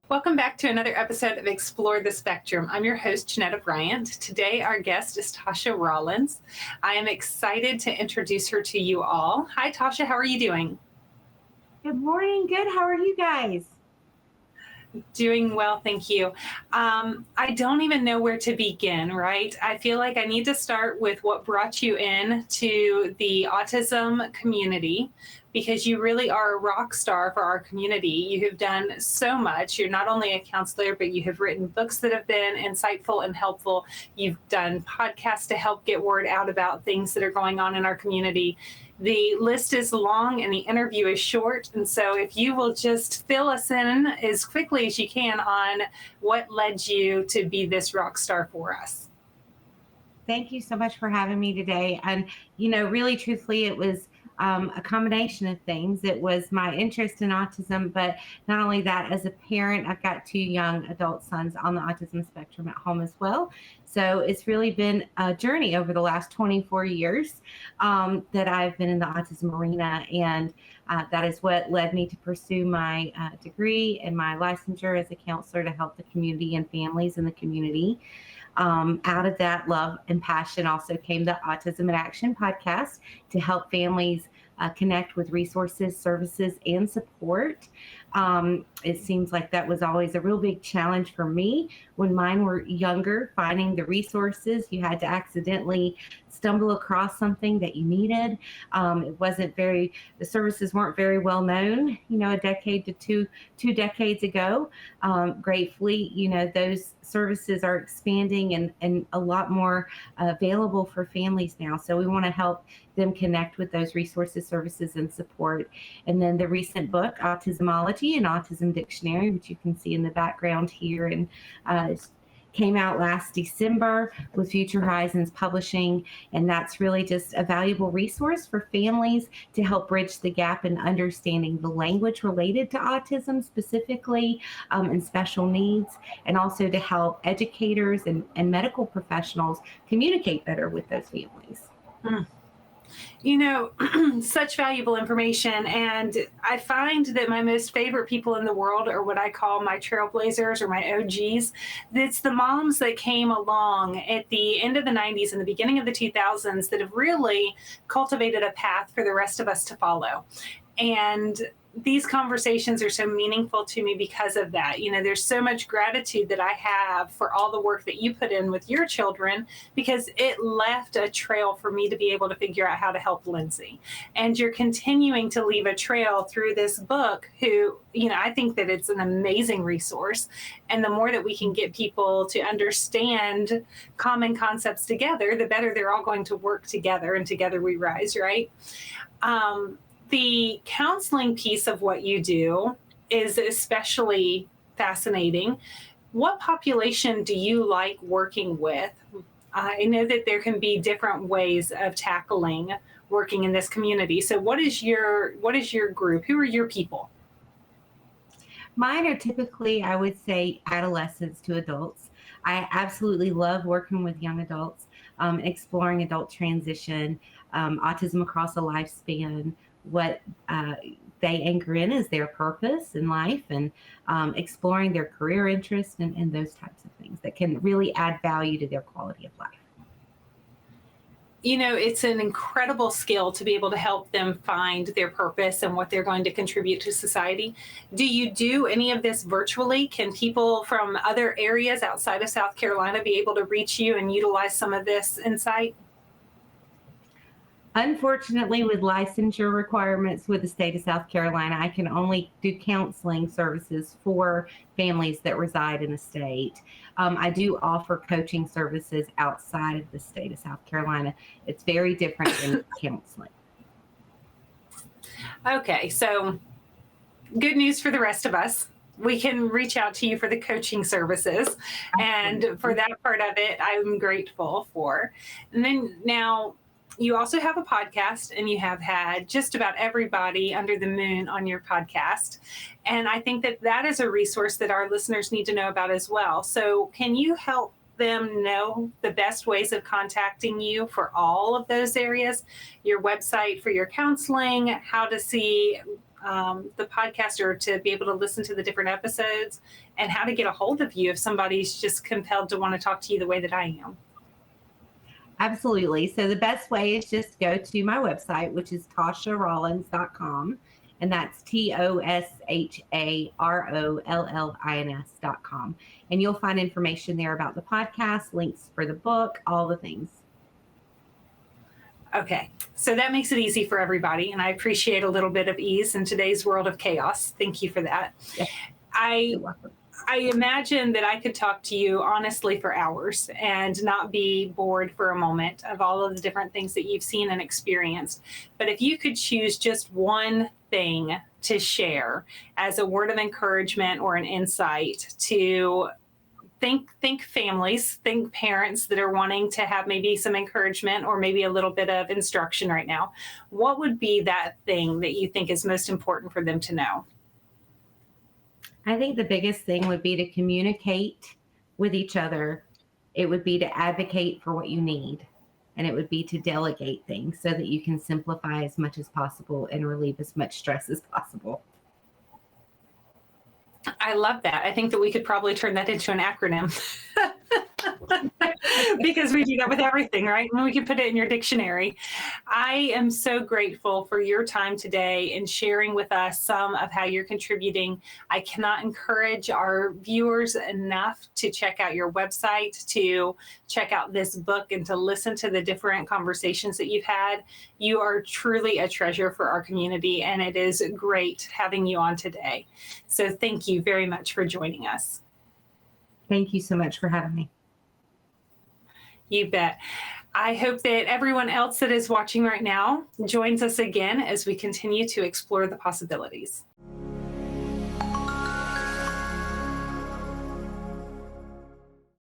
Welcome back to another episode of Explore the Spectrum. I'm your host, Janetta Bryant. Today, our guest is Tosha Rollins. I am excited to introduce her to you all. Hi, Tosha. How are you doing? Good morning. Good. How are you guys? Doing well, thank you. I don't even know where to begin, right? I feel like I need to start with what brought you in to the autism community, because you really are a rock star for our community. You have done so much. You're not only a counselor, but you have written books that have been insightful and helpful. You've done podcasts to help get word out about things that are going on in our community. The list is long and the interview is short. And so if you will just fill us in as quickly as you can on what led you to be this rock star for us. Thank you so much for having me today. And, really truthfully, it was a combination of things. It was my interest in autism, but not only that, as a parent, I've got 2 young adult sons on the autism spectrum at home as well. So it's really been a journey over the last 24 years that I've been in the autism arena. And that is what led me to pursue my degree and my licensure as a counselor to help the community and families in the community. Out of that love and passion also came the Autism in Action podcast to help families connect with resources, services, and support. It seems like that was always a real big challenge for me when mine were younger, finding the resources. You had to accidentally stumble across something that you needed. The services weren't very well known, a decade to two decades ago. Gratefully, those services are expanding and a lot more available for families now. So we want to help them connect with those resources, services, and support. And then the recent book, Autismology An Autism Dictionary, which you can see in the background here, and came out last December with Future Horizons Publishing. And that's really just a valuable resource for families to help bridge the gap in understanding the language related to autism specifically and special needs, and also to help educators and medical professionals communicate better with those families. Such valuable information. And I find that my most favorite people in the world are what I call my trailblazers or my OGs. It's the moms that came along at the end of the 90s and the beginning of the 2000s that have really cultivated a path for the rest of us to follow. And these conversations are so meaningful to me because of that. There's so much gratitude that I have for all the work that you put in with your children, because it left a trail for me to be able to figure out how to help Lindsay. And you're continuing to leave a trail through this book I think that it's an amazing resource. And the more that we can get people to understand common concepts together, the better they're all going to work together, and together we rise, right? The counseling piece of what you do is especially fascinating. What population do you like working with? I know that there can be different ways of tackling working in this community. So what is your group? Who are your people? Mine are typically, I would say, adolescents to adults. I absolutely love working with young adults, exploring adult transition, autism across a lifespan, what they anchor in as their purpose in life, and exploring their career interests and those types of things that can really add value to their quality of life. It's an incredible skill to be able to help them find their purpose and what they're going to contribute to society. Do you do any of this virtually? Can people from other areas outside of South Carolina be able to reach you and utilize some of this insight? Unfortunately, with licensure requirements with the state of South Carolina, I can only do counseling services for families that reside in the state. I do offer coaching services outside of the state of South Carolina. It's very different than counseling. Okay, so good news for the rest of us. We can reach out to you for the coaching services. And for that part of it, I'm grateful for. And then now, you also have a podcast, and you have had just about everybody under the moon on your podcast. And I think that is a resource that our listeners need to know about as well. So can you help them know the best ways of contacting you for all of those areas? Your website for your counseling, how to see the podcast or to be able to listen to the different episodes, and how to get a hold of you if somebody's just compelled to want to talk to you the way that I am. Absolutely. So the best way is just go to my website, which is ToshaRollins.com. And that's ToshaRollins.com. And you'll find information there about the podcast, links for the book, all the things. Okay, so that makes it easy for everybody. And I appreciate a little bit of ease in today's world of chaos. Thank you for that. Yes. You're welcome. I imagine that I could talk to you honestly for hours and not be bored for a moment of all of the different things that you've seen and experienced. But if you could choose just one thing to share as a word of encouragement or an insight to think families, think parents that are wanting to have maybe some encouragement or maybe a little bit of instruction right now, what would be that thing that you think is most important for them to know? I think the biggest thing would be to communicate with each other. It would be to advocate for what you need. And it would be to delegate things so that you can simplify as much as possible and relieve as much stress as possible. I love that. I think that we could probably turn that into an acronym. Because we do that with everything, right? And we can put it in your dictionary. I am so grateful for your time today and sharing with us some of how you're contributing. I cannot encourage our viewers enough to check out your website, to check out this book, and to listen to the different conversations that you've had. You are truly a treasure for our community, and it is great having you on today. So thank you very much for joining us. Thank you so much for having me. You bet. I hope that everyone else that is watching right now joins us again as we continue to explore the possibilities.